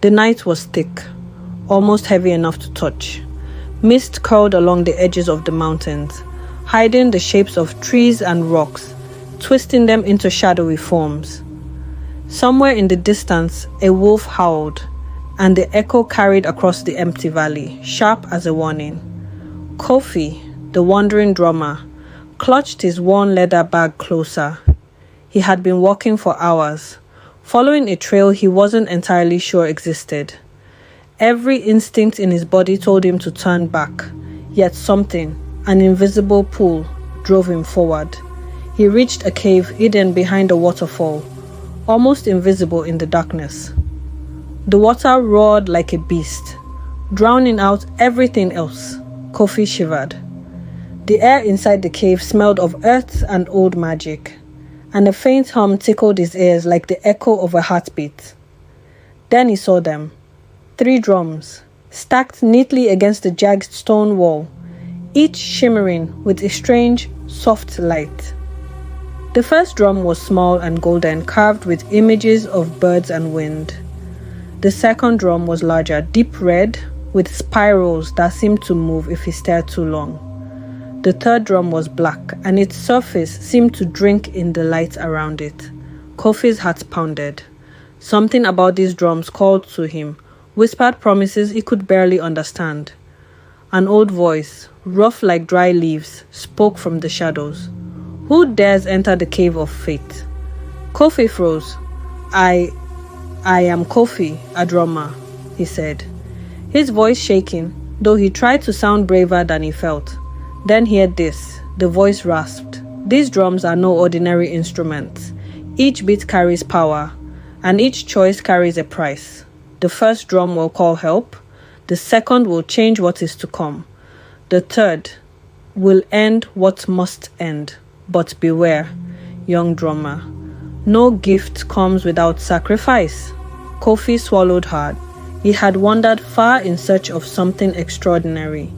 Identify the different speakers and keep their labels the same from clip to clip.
Speaker 1: The night was thick, almost heavy enough to touch. Mist curled along the edges of the mountains, hiding the shapes of trees and rocks, twisting them into shadowy forms. Somewhere in the distance, a wolf howled, and the echo carried across the empty valley, sharp as a warning. Kofi, the wandering drummer, clutched his worn leather bag closer. He had been walking for hours, following a trail he wasn't entirely sure existed. Every instinct in his body told him to turn back, yet something, an invisible pull, drove him forward. He reached a cave hidden behind a waterfall, almost invisible in the darkness. The water roared like a beast, drowning out everything else. Kofi shivered. The air inside the cave smelled of earth and old magic, and a faint hum tickled his ears like the echo of a heartbeat. Then he saw them. 3 drums, stacked neatly against the jagged stone wall, each shimmering with a strange, soft light. The first drum was small and golden, carved with images of birds and wind. The second drum was larger, deep red, with spirals that seemed to move if he stared too long. The third drum was black, and its surface seemed to drink in the light around it. Kofi's heart pounded. Something about these drums called to him, whispered promises he could barely understand. An old voice, rough like dry leaves, spoke from the shadows. Who dares enter the cave of fate? Kofi froze. I am Kofi, a drummer, he said, his voice shaking, though he tried to sound braver than he felt. Then he heard this. The voice rasped. These drums are no ordinary instruments. Each beat carries power, and each choice carries a price. The first drum will call help. The second will change what is to come. The third will end what must end. But beware, young drummer. No gift comes without sacrifice. Kofi swallowed hard. He had wandered far in search of something extraordinary.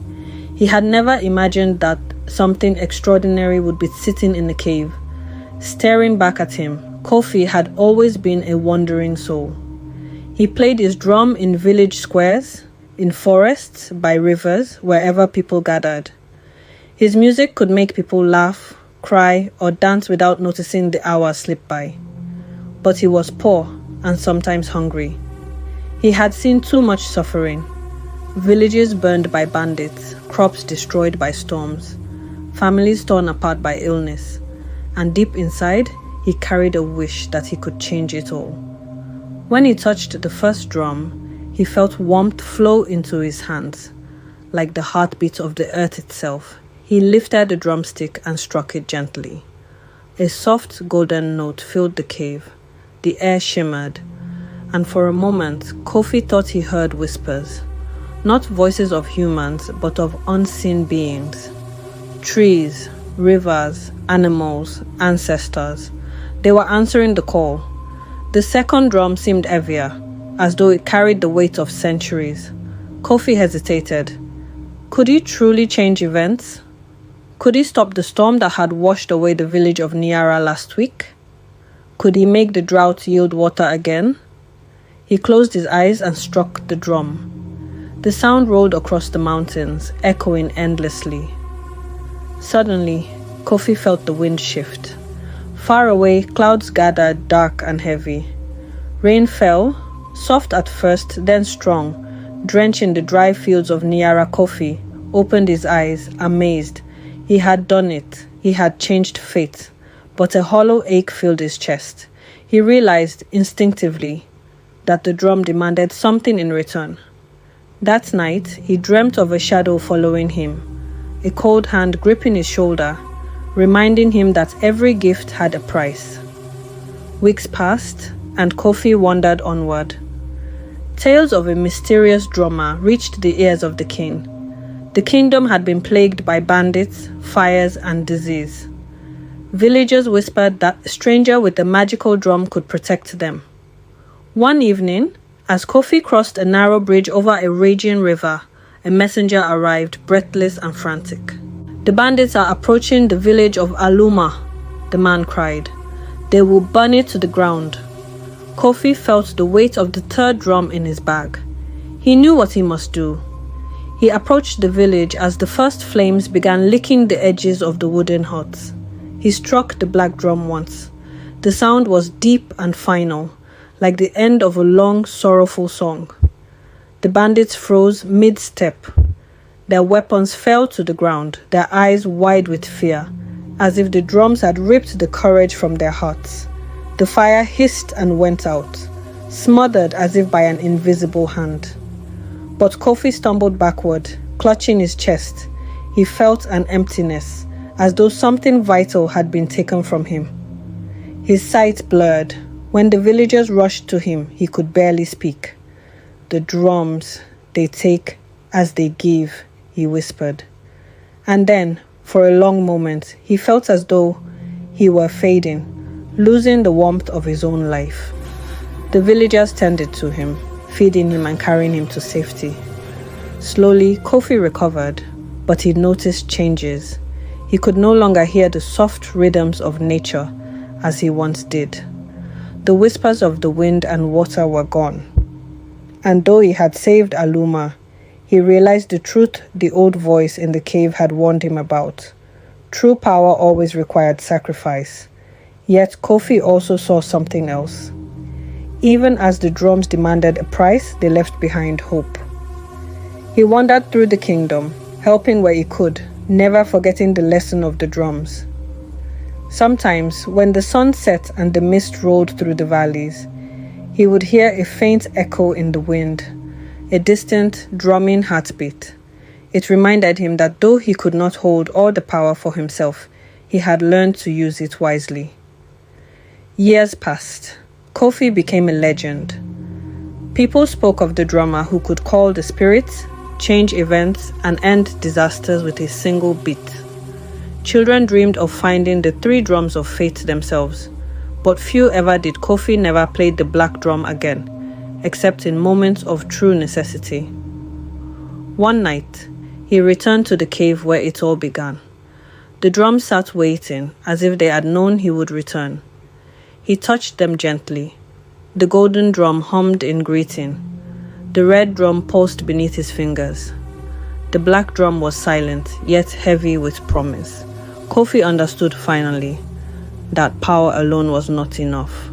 Speaker 1: He had never imagined that something extraordinary would be sitting in the cave. Staring back at him, Kofi had always been a wandering soul. He played his drum in village squares, in forests, by rivers, wherever people gathered. His music could make people laugh, cry, or dance without noticing the hours slip by. But he was poor and sometimes hungry. He had seen too much suffering. Villages burned by bandits, crops destroyed by storms, families torn apart by illness, and deep inside, he carried a wish that he could change it all. When he touched the first drum, he felt warmth flow into his hands, like the heartbeat of the earth itself. He lifted the drumstick and struck it gently. A soft golden note filled the cave. The air shimmered, and for a moment, Kofi thought he heard whispers. Not voices of humans, but of unseen beings. Trees, rivers, animals, ancestors. They were answering the call. The second drum seemed heavier, as though it carried the weight of centuries. Kofi hesitated. Could he truly change events? Could he stop the storm that had washed away the village of Niara last week? Could he make the drought yield water again? He closed his eyes and struck the drum. The sound rolled across the mountains, echoing endlessly. Suddenly, Kofi felt the wind shift. Far away, clouds gathered, dark and heavy. Rain fell, soft at first, then strong, drenching the dry fields of Niara. Kofi opened his eyes, amazed. He had done it. He had changed fate. But a hollow ache filled his chest. He realized instinctively that the drum demanded something in return. That night, he dreamt of a shadow following him, a cold hand gripping his shoulder, reminding him that every gift had a price. Weeks passed, and Kofi wandered onward. Tales of a mysterious drummer reached the ears of the king. The kingdom had been plagued by bandits, fires, and disease. Villagers whispered that a stranger with a magical drum could protect them. One evening, as Kofi crossed a narrow bridge over a raging river, a messenger arrived, breathless and frantic. "The bandits are approaching the village of Aluma," the man cried. "They will burn it to the ground." Kofi felt the weight of the third drum in his bag. He knew what he must do. He approached the village as the first flames began licking the edges of the wooden huts. He struck the black drum once. The sound was deep and final, like the end of a long, sorrowful song. The bandits froze mid-step. Their weapons fell to the ground, their eyes wide with fear, as if the drums had ripped the courage from their hearts. The fire hissed and went out, smothered as if by an invisible hand. But Kofi stumbled backward, clutching his chest. He felt an emptiness, as though something vital had been taken from him. His sight blurred. When the villagers rushed to him, he could barely speak. "The drums, they take as they give," he whispered. And then, for a long moment, he felt as though he were fading, losing the warmth of his own life. The villagers tended to him, feeding him and carrying him to safety. Slowly, Kofi recovered, but he noticed changes. He could no longer hear the soft rhythms of nature as he once did. The whispers of the wind and water were gone. And though he had saved Aluma, he realized the truth the old voice in the cave had warned him about. True power always required sacrifice. Yet Kofi also saw something else. Even as the drums demanded a price, they left behind hope. He wandered through the kingdom, helping where he could, never forgetting the lesson of the drums. Sometimes, when the sun set and the mist rolled through the valleys, he would hear a faint echo in the wind, a distant, drumming heartbeat. It reminded him that though he could not hold all the power for himself, he had learned to use it wisely. Years passed. Kofi became a legend. People spoke of the drummer who could call the spirits, change events, and end disasters with a single beat. Children dreamed of finding the 3 drums of fate themselves, but few ever did. Kofi never played the black drum again, except in moments of true necessity. One night, he returned to the cave where it all began. The drums sat waiting, as if they had known he would return. He touched them gently. The golden drum hummed in greeting. The red drum pulsed beneath his fingers. The black drum was silent, yet heavy with promise. Kofi understood finally that power alone was not enough.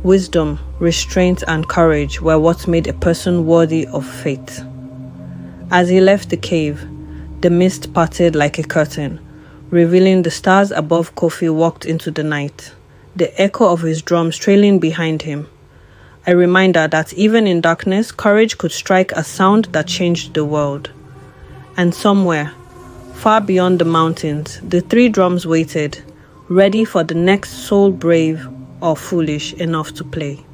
Speaker 1: Wisdom, restraint, and courage were what made a person worthy of fate. As he left the cave, the mist parted like a curtain, revealing the stars above. Kofi walked into the night, the echo of his drums trailing behind him. A reminder that even in darkness, courage could strike a sound that changed the world. And somewhere, far beyond the mountains, the 3 drums waited, ready for the next soul brave or foolish enough to play.